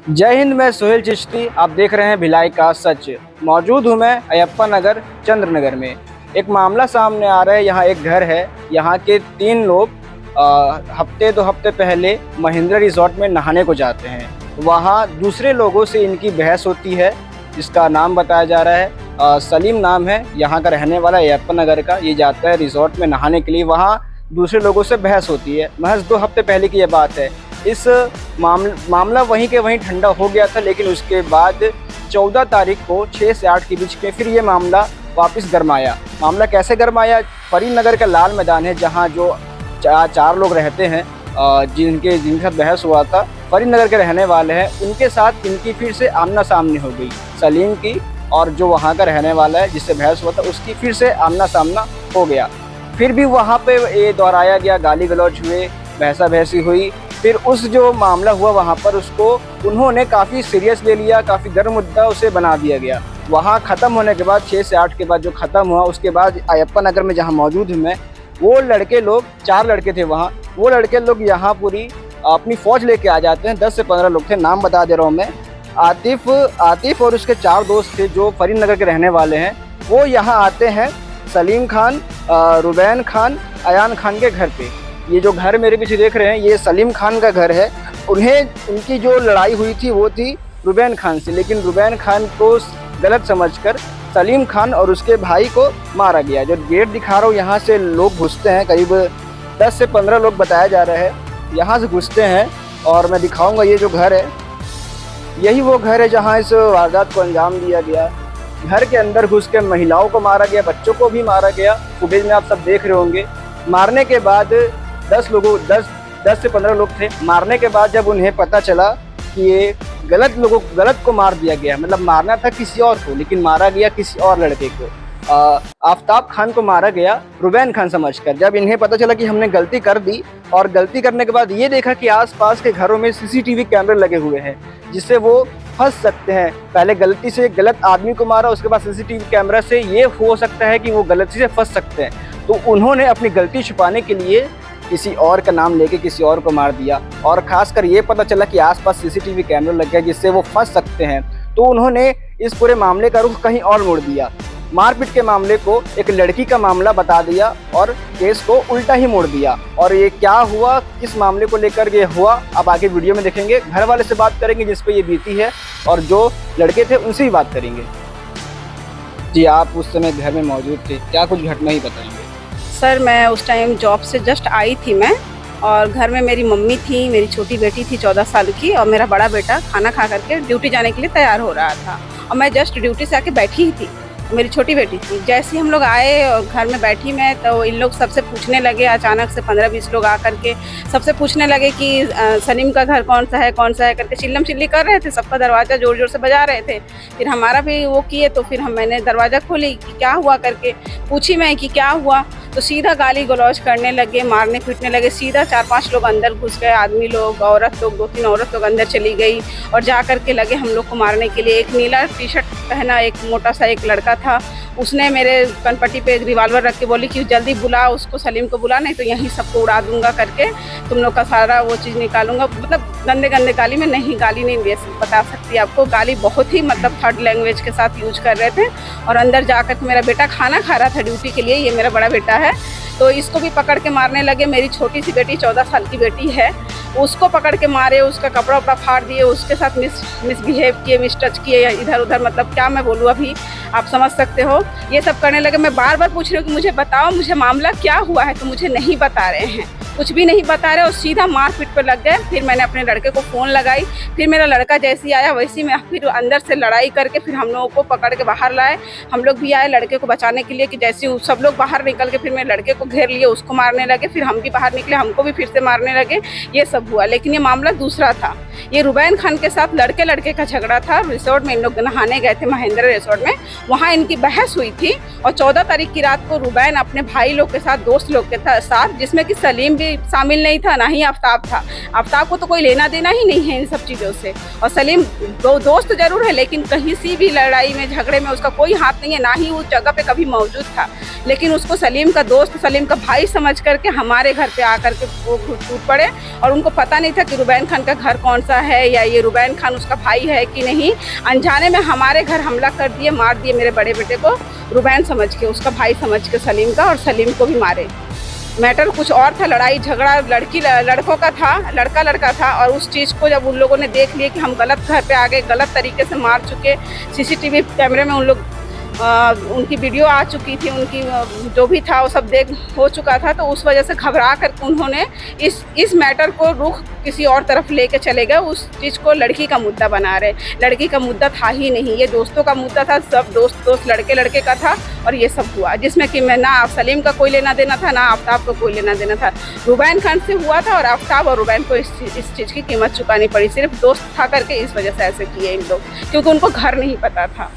जय हिंद। मैं सोहेल चिश्ती, आप देख रहे हैं भिलाई का सच। मौजूद हूँ मैं अयप्पा नगर चंद्र नगर में। एक मामला सामने आ रहा है। यहाँ एक घर है, यहाँ के 3 लोग हफ्ते 2 हफ्ते पहले महिंद्रा रिजॉर्ट में नहाने को जाते हैं। वहाँ दूसरे लोगों से इनकी बहस होती है। इसका नाम बताया जा रहा है सलीम नाम है, यहाँ का रहने वाला अयप्पा नगर का। ये जाता है रिजॉर्ट में नहाने के लिए, वहाँ दूसरे लोगों से बहस होती है। महज 2 हफ्ते पहले की ये बात है। इस मामला वहीं के वहीं ठंडा हो गया था, लेकिन उसके बाद 14 तारीख को 6 से 8 के बीच में फिर ये मामला वापस गरमाया। मामला कैसे गरमाया? फरीद नगर का लाल मैदान है, जहां जो 4 लोग रहते हैं जिनके साथ बहस हुआ था, फरीद नगर के रहने वाले हैं। उनके साथ इनकी फिर से आमना सामनी हो गई, सलीम की और जो वहाँ का रहने वाला है जिससे बहस हुआ था उसकी फिर से आमना सामना हो गया। फिर भी वहाँ पे ये दोहराया गया, गाली गलौज हुए, बहसा बहसी हुई। फिर उस जो मामला हुआ वहाँ पर उसको उन्होंने काफ़ी सीरियस ले लिया, काफ़ी गर्म मुद्दा उसे बना दिया गया। वहाँ ख़त्म होने के बाद 6 से 8 के बाद जो ख़त्म हुआ, उसके बाद अयप्पा नगर में जहाँ मौजूद हूँ मैं, वो लड़के लोग 4 लड़के थे वहाँ, वो लड़के लोग यहाँ पूरी अपनी फ़ौज लेके आ जाते हैं। 10 से 15 लोग थे, नाम बता दे रहा हूँ मैं। आतिफ और उसके 4 दोस्त थे जो फरीद नगर के रहने वाले हैं। वो यहाँ आते हैं सलीम खान, रुबैन खान, अयान खान के घर पे। ये जो घर मेरे पीछे देख रहे हैं, ये सलीम खान का घर है। उनकी जो लड़ाई हुई थी वो थी रुबैन खान से, लेकिन रुबैन खान को गलत समझकर सलीम खान और उसके भाई को मारा गया। जो गेट दिखा रहा हूँ, यहाँ से लोग घुसते हैं, करीब 10 से 15 लोग बताया जा रहा है, यहाँ से घुसते हैं। और मैं दिखाऊंगा ये जो घर है, यही वो घर है जहाँ इस वारदात को अंजाम दिया गया। घर के अंदर घुस के महिलाओं को मारा गया, बच्चों को भी मारा गया। फुटेज में आप सब देख रहे होंगे। मारने के बाद 10 से 15 लोग थे। मारने के बाद जब उन्हें पता चला कि ये गलत को मार दिया गया, मतलब मारना था किसी और को, लेकिन मारा गया किसी और लड़के को। आफ्ताब खान को मारा गया रुबैन खान समझकर। जब इन्हें पता चला कि हमने गलती कर दी, और गलती करने के बाद ये देखा कि आसपास के घरों में सीसीटीवी कैमरे लगे हुए हैं, जिससे वो फंस सकते हैं। पहले गलती से गलत आदमी को मारा, उसके बाद सीसीटीवी कैमरा से ये हो सकता है कि वो गलती से फंस सकते हैं। तो उन्होंने अपनी गलती छुपाने के लिए किसी और का नाम लेके किसी और को मार दिया। और खासकर ये पता चला कि आसपास सीसीटीवी कैमरा लग गया, जिससे वो फंस सकते हैं। तो उन्होंने इस पूरे मामले का रुख कहीं और मोड़ दिया। मारपीट के मामले को एक लड़की का मामला बता दिया और केस को उल्टा ही मोड़ दिया। और ये क्या हुआ, किस मामले को लेकर ये हुआ, अब आगे वीडियो में देखेंगे। घर वाले से बात करेंगे जिस पे ये बीती है, और जो लड़के थे उनसे भी बात करेंगे। जी, आप उस समय घर में मौजूद थे, क्या कुछ घटना ही बताएंगे? सर, मैं उस टाइम जॉब से जस्ट आई थी मैं, और घर में मेरी मम्मी थी, मेरी छोटी बेटी थी 14 साल की, और मेरा बड़ा बेटा खाना खा करके ड्यूटी जाने के लिए तैयार हो रहा था। और मैं जस्ट ड्यूटी से आके बैठी ही थी, मेरी छोटी बेटी थी। जैसे ही हम लोग आए और घर में बैठी मैं, तो इन लोग सबसे पूछने लगे। अचानक से 15-20 लोग आकर के सबसे पूछने लगे कि सलीम का घर कौन सा है करके चिल्लम चिल्ली कर रहे थे। सबका दरवाज़ा ज़ोर ज़ोर से बजा रहे थे। फिर हमारा भी वो किए, तो फिर मैंने दरवाज़ा खोली कि क्या हुआ करके पूछी मैं कि क्या हुआ। तो सीधा गाली गलौज करने लगे, मारने पीटने लगे। सीधा 4-5 लोग अंदर घुस गए, आदमी लोग, औरत लोग, 2-3 औरत लोग अंदर चली गई और जा कर के लगे हम लोग को मारने के लिए। एक नीला टी-शर्ट पहना एक मोटा सा एक लड़का था, उसने मेरे कनपट्टी पे एक रिवाल्वर रख के बोली कि जल्दी बुला उसको, सलीम को बुला, नहीं तो यहीं सबको उड़ा दूंगा करके, तुम लोग का सारा वो चीज़ निकालूंगा। मतलब गंदे गंदे गाली में गाली नहीं बता सकती आपको, गाली बहुत ही मतलब थर्ड लैंग्वेज के साथ यूज कर रहे थे। और अंदर जाकर के मेरा बेटा खाना खा रहा था ड्यूटी के लिए, ये मेरा बड़ा बेटा है, तो इसको भी पकड़ के मारने लगे। मेरी छोटी सी बेटी 14 साल की बेटी है, उसको पकड़ के मारे, उसका कपड़ा उपड़ा फाड़ दिए, उसके साथ मिसबिहेव किए, मिसटच किए, इधर उधर, मतलब क्या मैं बोलूँ, अभी आप समझ सकते हो। ये सब करने लगे। मैं बार बार पूछ रही हूँ कि मुझे बताओ, मुझे मामला क्या हुआ है, तो मुझे नहीं बता रहे हैं, कुछ भी नहीं बता रहे, और सीधा मारपीट पर लग गए। फिर मैंने अपने लड़के को फ़ोन लगाई। फिर मेरा लड़का जैसे ही आया वैसे ही मैं फिर अंदर से लड़ाई करके फिर हम लोगों को पकड़ के बाहर लाए। हम लोग भी आए लड़के को बचाने के लिए, कि जैसे सब लोग बाहर निकल के फिर मेरे लड़के को घेर लिए, उसको मारने लगे। फिर हम भी बाहर निकले, हमको भी फिर से मारने लगे। ये सब हुआ, लेकिन ये मामला दूसरा था। ये रुबैन खान के साथ लड़के का झगड़ा था। रिसोर्ट में इन लोग नहाने गए थे, महिंद्रा रिसोर्ट में, वहाँ इनकी बहस हुई थी। और 14 तारीख की रात को रुबैन अपने भाई लोग के साथ, दोस्त लोग के साथ, जिसमें कि सलीम भी शामिल नहीं था, ना ही आफ्ताब था। आफ्ताब को तो कोई लेना देना ही नहीं है इन सब चीज़ों से। और सलीम दोस्त जरूर है, लेकिन कहीं सी भी लड़ाई में झगड़े में उसका कोई हाथ नहीं है, ना ही उस जगह पे कभी मौजूद था। लेकिन उसको सलीम का दोस्त, सलीम का भाई समझ करके हमारे घर पे आकर के वो टूट पड़े। और उनको पता नहीं था कि रुबैन खान का घर कौन सा है या ये रुबैन खान उसका भाई है कि नहीं। अनजाने में हमारे घर हमला कर दिए, मार दिए मेरे बड़े बेटे को रुबैन समझ के, उसका भाई समझ के सलीम का, और सलीम को भी मारे। मैटर कुछ और था, लड़ाई झगड़ा लड़कों का था, लड़का था। और उस चीज़ को जब उन लोगों ने देख लिया कि हम गलत घर पे आ गए, गलत तरीके से मार चुके, सीसीटीवी कैमरे में उन लोग उनकी वीडियो आ चुकी थी, उनकी जो भी था वो सब देख हो चुका था, तो उस वजह से घबरा कर उन्होंने इस मैटर को रुख किसी और तरफ लेके चले गए। उस चीज़ को लड़की का मुद्दा बना रहे। लड़की का मुद्दा था ही नहीं, ये दोस्तों का मुद्दा था, सब दोस्त लड़के का था। और ये सब हुआ जिसमें कि मैं ना सलीम का कोई लेना देना था, ना आफ्ताब का कोई लेना देना था। रुबैन खान से हुआ था और आफ्ताब और रुबैन को इस चीज़ की कीमत चुकानी पड़ी। सिर्फ दोस्त था करके इस वजह से ऐसे किए इन लोग, क्योंकि उनको घर नहीं पता था।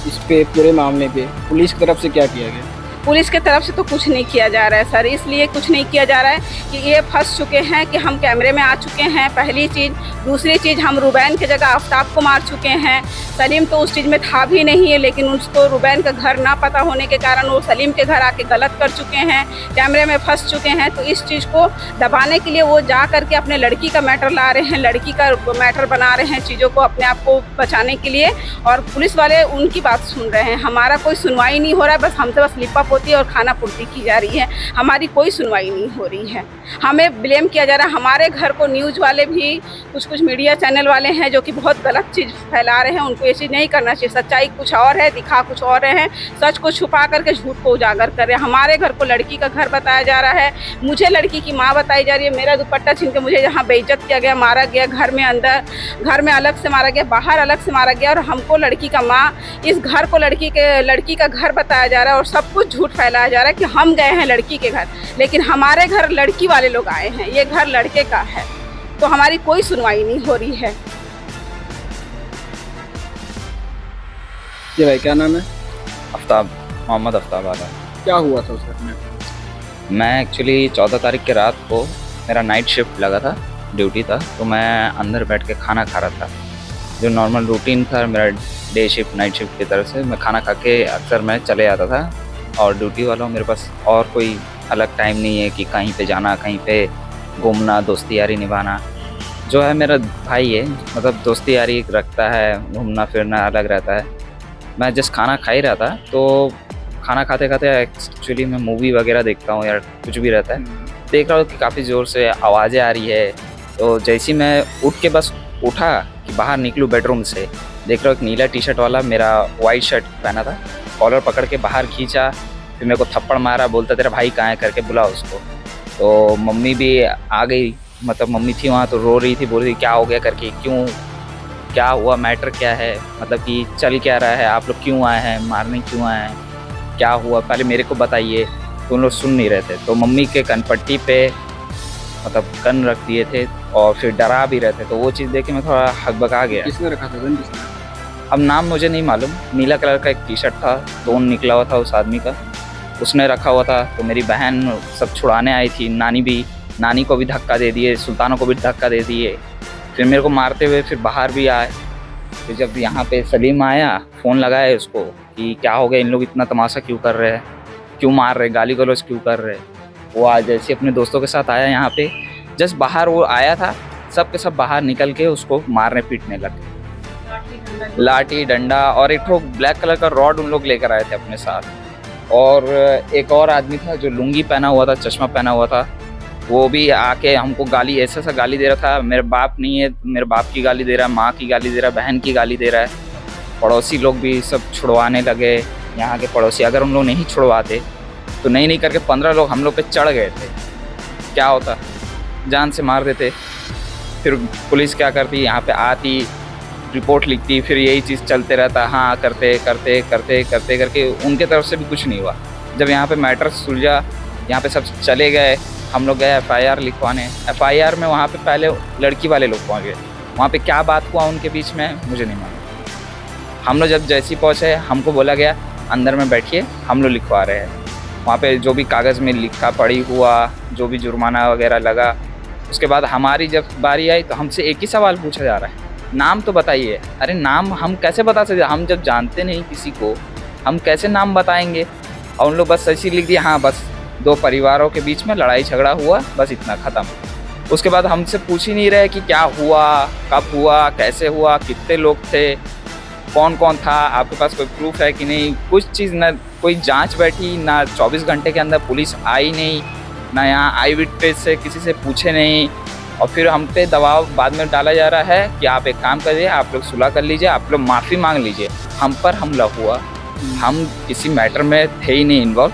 इस पे पूरे मामले पे पुलिस की तरफ से क्या किया गया? पुलिस की तरफ से तो कुछ नहीं किया जा रहा है सर, इसलिए कुछ नहीं किया जा रहा है कि ये फंस चुके हैं कि हम कैमरे में आ चुके हैं, पहली चीज़। दूसरी चीज़, हम रुबैन की जगह आफ्ताब को मार चुके हैं। सलीम तो उस चीज़ में था भी नहीं है, लेकिन उसको रुबैन का घर ना पता होने के कारण वो सलीम के घर आके गलत कर चुके हैं, कैमरे में फंस चुके हैं। तो इस चीज़ को दबाने के लिए वो जा करके अपने लड़की का मैटर ला रहे हैं, लड़की का मैटर बना रहे हैं, चीज़ों को अपने आप को बचाने के लिए। और पुलिस वाले उनकी बात सुन रहे हैं, हमारा कोई सुनवाई नहीं हो रहा है। बस हमसे बस लिपा पोती और खाना पूर्ति की जा रही है, हमारी कोई सुनवाई नहीं हो रही है। हमें ब्लेम किया जा रहा है। हमारे घर को न्यूज़ वाले भी, कुछ मीडिया चैनल वाले हैं जो कि बहुत गलत चीज़ फैला रहे हैं। उनको ये चीज़ नहीं करना चाहिए। सच्चाई कुछ और है, दिखा कुछ और रहे हैं, सच को छुपा करके झूठ को उजागर कर रहे हैं। हमारे घर को लड़की का घर बताया जा रहा है, मुझे लड़की की माँ बताई जा रही है। मेरा दुपट्टा छीन के मुझे यहाँ बेइज्जत किया गया, मारा गया, घर में अंदर, घर में अलग से मारा गया, बाहर अलग से मारा गया। और हमको लड़की का माँ, इस घर को लड़की का घर बताया जा रहा है और सब कुछ झूठ फैलाया जा रहा है कि हम गए हैं लड़की के घर, लेकिन हमारे घर लड़की वाले लोग आए हैं, ये घर लड़के का है। तो हमारी कोई सुनवाई नहीं हो रही है। जी भाई, क्या नाम है? आफ्ताब, मोहम्मद आफ्ताब आला। क्या हुआ था उस घर में? मैं एक्चुअली 14 तारीख की रात को मेरा नाइट शिफ्ट लगा था, ड्यूटी था, तो मैं अंदर बैठ के खाना खा रहा था। जो नॉर्मल रूटीन था मेरा डे शिफ्ट नाइट शिफ्ट की तरफ से, मैं खाना खा के अक्सर मैं चले जाता था। और ड्यूटी वालों मेरे पास और कोई अलग टाइम नहीं है कि कहीं पे जाना, कहीं पे घूमना, दोस्ती यारी निभाना। जो है मेरा भाई है, मतलब दोस्ती यारी रखता है, घूमना फिरना अलग रहता है। मैं जस्ट खाना खा ही रहा था, तो खाना खाते खाते एक्चुअली मैं मूवी वगैरह देखता हूँ या कुछ भी रहता है, देख रहा हूँ कि काफ़ी ज़ोर से आवाज़ें आ रही है। तो जैसे मैं उठ के बस उठा कि बाहर निकलूँ बेडरूम से, देख रहा हूँ एक नीला टी शर्ट वाला मेरा वाइट शर्ट पहना था, कॉलर पकड़ के बाहर खींचा, फिर मेरे को थप्पड़ मारा, बोलता तेरा भाई कहाँ है करके बुला उसको। तो मम्मी भी आ गई, मतलब मम्मी थी वहाँ, तो रो रही थी, बोल रही क्या हो गया करके, क्यों, क्या हुआ, मैटर क्या है, मतलब कि चल क्या रहा है, आप लोग क्यों आए हैं, मारने क्यों आए हैं, क्या हुआ, पहले मेरे को बताइए। तो उन लोग सुन नहीं रहे थे, तो मम्मी के कनपट्टी पे मतलब कन रख दिए थे और फिर डरा भी रहे थे। तो वो चीज़ देख के मैं थोड़ा हकबका गया। किसने रखा था गन? किसने? अब नाम मुझे नहीं मालूम, नीला कलर का एक टी शर्ट था, खून निकला हुआ था उस आदमी का, उसने रखा हुआ था। तो मेरी बहन सब छुड़ाने आई थी, नानी को भी धक्का दे दिए, सुल्तानों को भी धक्का दे दिए, फिर मेरे को मारते हुए फिर बाहर भी आए। फिर जब यहाँ पे सलीम आया, फ़ोन लगाया उसको कि क्या हो गया, इन लोग इतना तमाशा क्यों कर रहे हैं, क्यों मार रहे, गाली गलौज क्यों कर रहे। वो आज जैसे अपने दोस्तों के साथ आया यहाँ पे, जस्ट बाहर वो आया था, सब के सब बाहर निकल के उसको मारने पीटने लगे, लाठी डंडा और एक तो ब्लैक कलर का रॉड उन लोग लेकर आए थे अपने साथ। और एक और आदमी था जो लुंगी पहना हुआ था, चश्मा पहना हुआ था, वो भी आके हमको गाली, ऐसा गाली दे रहा था, मेरे बाप नहीं है, मेरे बाप की गाली दे रहा है, माँ की गाली दे रहा है, बहन की गाली दे रहा है। पड़ोसी लोग भी सब छुड़वाने लगे, यहाँ के पड़ोसी, अगर उन लोग नहीं छुड़वाते तो नहीं करके 15 लोग हम लोग पे चढ़ गए थे, क्या होता, जान से मार देते। फिर पुलिस क्या करती, यहाँ पे आती, रिपोर्ट लिखती, फिर यही चीज़ चलते रहता, हाँ करते करके उनके तरफ से भी कुछ नहीं हुआ। जब यहाँ पे मैटर सुलझा, यहाँ पे सब चले गए, हम लोग गए FIR लिखवाने। FIR में वहाँ पे पहले लड़की वाले लोग पहुँच गए, वहाँ पे क्या बात हुआ उनके बीच में मुझे नहीं मालूम। हम लोग जब जैसे ही पहुँचे, हमको बोला गया अंदर में बैठिए, हम लोग लिखवा रहे हैं। वहाँ पे जो भी कागज़ में लिखा पढ़ी हुआ, जो भी जुर्माना वगैरह लगा, उसके बाद हमारी जब बारी आई तो हमसे एक ही सवाल पूछा जा रहा है, नाम तो बताइए। अरे नाम हम कैसे बता सकते, हम जब जानते नहीं किसी को, हम कैसे नाम बताएंगे। और उन लोग बस ऐसी लिख दिया, हाँ बस 2 परिवारों के बीच में लड़ाई झगड़ा हुआ, बस इतना ख़त्म। उसके बाद हमसे पूछ ही नहीं रहे कि क्या हुआ, कब हुआ, कैसे हुआ, कितने लोग थे, कौन कौन था, आपके पास कोई प्रूफ है कि नहीं, कुछ चीज़ ना, कोई जांच बैठी ना, 24 घंटे के अंदर पुलिस आई नहीं, ना यहाँ आई विटनेस से किसी से पूछे नहीं। और फिर हम पे दबाव बाद में डाला जा रहा है कि आप एक काम करिए, आप लोग सुलह कर लीजिए, आप लोग माफ़ी मांग लीजिए। हम पर हमला हुआ, हम किसी मैटर में थे ही नहीं इन्वॉल्व,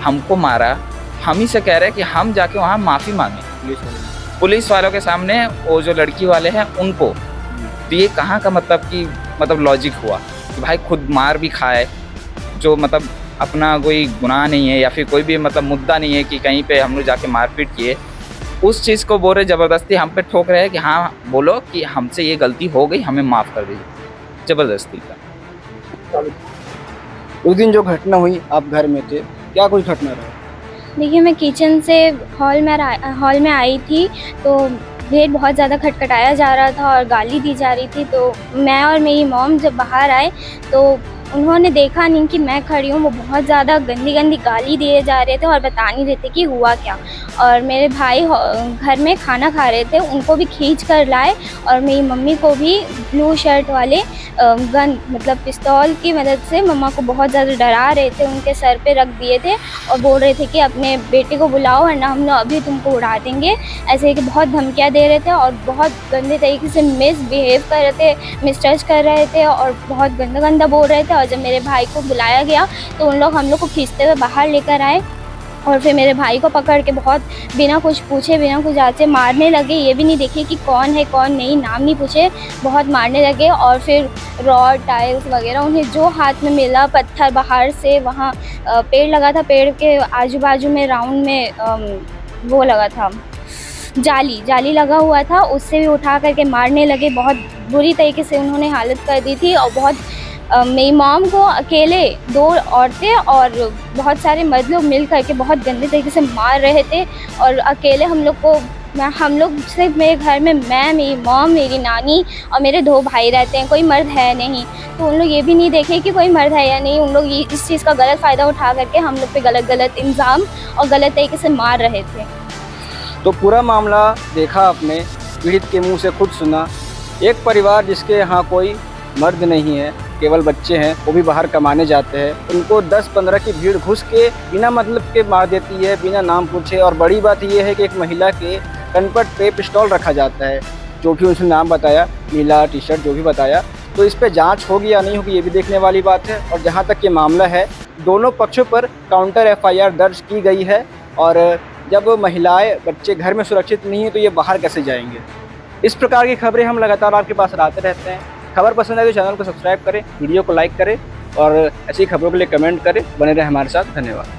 हमको मारा, हम ही से कह रहे हैं कि हम जाके वहाँ माफ़ी मांगें पुलिस वालों के सामने, वो जो लड़की वाले हैं उनको। तो ये कहाँ का मतलब लॉजिक हुआ कि भाई खुद मार भी खाए, जो मतलब अपना कोई गुनाह नहीं है या फिर कोई भी मतलब मुद्दा नहीं है कि कहीं पे हम लोग जाके मारपीट किए, उस चीज़ को बोल रहे ज़बरदस्ती हम पे ठोक रहे हैं कि हाँ बोलो कि हमसे ये गलती हो गई, हमें माफ़ कर दीजिए, ज़बरदस्ती का। उस दिन जो घटना हुई आप घर में थे, क्या कुछ घटना रहा? देखिए, मैं किचन से हॉल में आई थी तो गेट बहुत ज़्यादा खटखटाया जा रहा था और गाली दी जा रही थी। तो मैं और मेरी मॉम जब बाहर आए तो उन्होंने देखा नहीं कि मैं खड़ी हूँ, वो बहुत ज़्यादा गंदी गंदी गाली दिए जा रहे थे और बता नहीं रहे थे कि हुआ क्या। और मेरे भाई घर में खाना खा रहे थे, उनको भी खींच कर लाए और मेरी मम्मी को भी ब्लू शर्ट वाले गन मतलब पिस्तौल की मदद से मम्मा को बहुत ज़्यादा डरा रहे थे, उनके सर पे रख दिए थे और बोल रहे थे कि अपने बेटे को बुलाओ वरना हम लोग अभी तुमको उड़ा देंगे। ऐसे कि बहुत धमकियाँ दे रहे थे और बहुत गंदे तरीके से मिसबिहेव कर रहे थे, मिसटच कर रहे थे और बहुत गंदा गंदा बोल रहे थे। और जब मेरे भाई को बुलाया गया तो उन लोग हम लोग को खींचते हुए बाहर लेकर आए और फिर मेरे भाई को पकड़ के बहुत बिना कुछ पूछे बिना कुछ जांचे मारने लगे। ये भी नहीं देखे कि कौन है कौन नहीं, नाम नहीं पूछे, बहुत मारने लगे। और फिर रॉड टाइल्स वगैरह उन्हें जो हाथ में मिला, पत्थर बाहर से, वहाँ पेड़ लगा था, पेड़ के आजू बाजू में राउंड में वो लगा था, जाली लगा हुआ था, उससे भी उठा करके मारने लगे। बहुत बुरी तरीके से उन्होंने हालत कर दी थी और बहुत मेरी मॉम को अकेले 2 औरतें और बहुत सारे मर्द लोग मिल करके बहुत गंदे तरीके से मार रहे थे। और अकेले हम लोग सिर्फ मेरे घर में मैं, मेरी मॉम, मेरी नानी और मेरे 2 भाई रहते हैं, कोई मर्द है नहीं। तो उन लोग ये भी नहीं देखे कि कोई मर्द है या नहीं, उन लोग इस चीज़ का गलत फ़ायदा उठा करके हम लोग पे गलत इल्ज़ाम और गलत तरीके से मार रहे थे। तो पूरा मामला देखा आपने, पीड़ित के मुंह से खुद सुना। एक परिवार जिसके यहाँ कोई मर्द नहीं है, केवल बच्चे हैं, वो भी बाहर कमाने जाते हैं, उनको 10-15 की भीड़ घुस के बिना मतलब के मार देती है, बिना नाम पूछे। और बड़ी बात ये है कि एक महिला के कनपट पे पिस्तौल रखा जाता है, जो कि उसने नाम बताया, नीला टी शर्ट जो भी बताया। तो इस पे जांच होगी या नहीं होगी ये भी देखने वाली बात है। और जहाँ तक ये मामला है, दोनों पक्षों पर काउंटर FIR दर्ज की गई है। और जब महिलाएं, बच्चे घर में सुरक्षित नहीं है तो ये बाहर कैसे जाएंगे? इस प्रकार की खबरें हम लगातार आपके पास लाते रहते हैं। खबर पसंद आए तो चैनल को सब्सक्राइब करें, वीडियो को लाइक करें और ऐसी खबरों के लिए कमेंट करें। बने रहें हमारे साथ। धन्यवाद।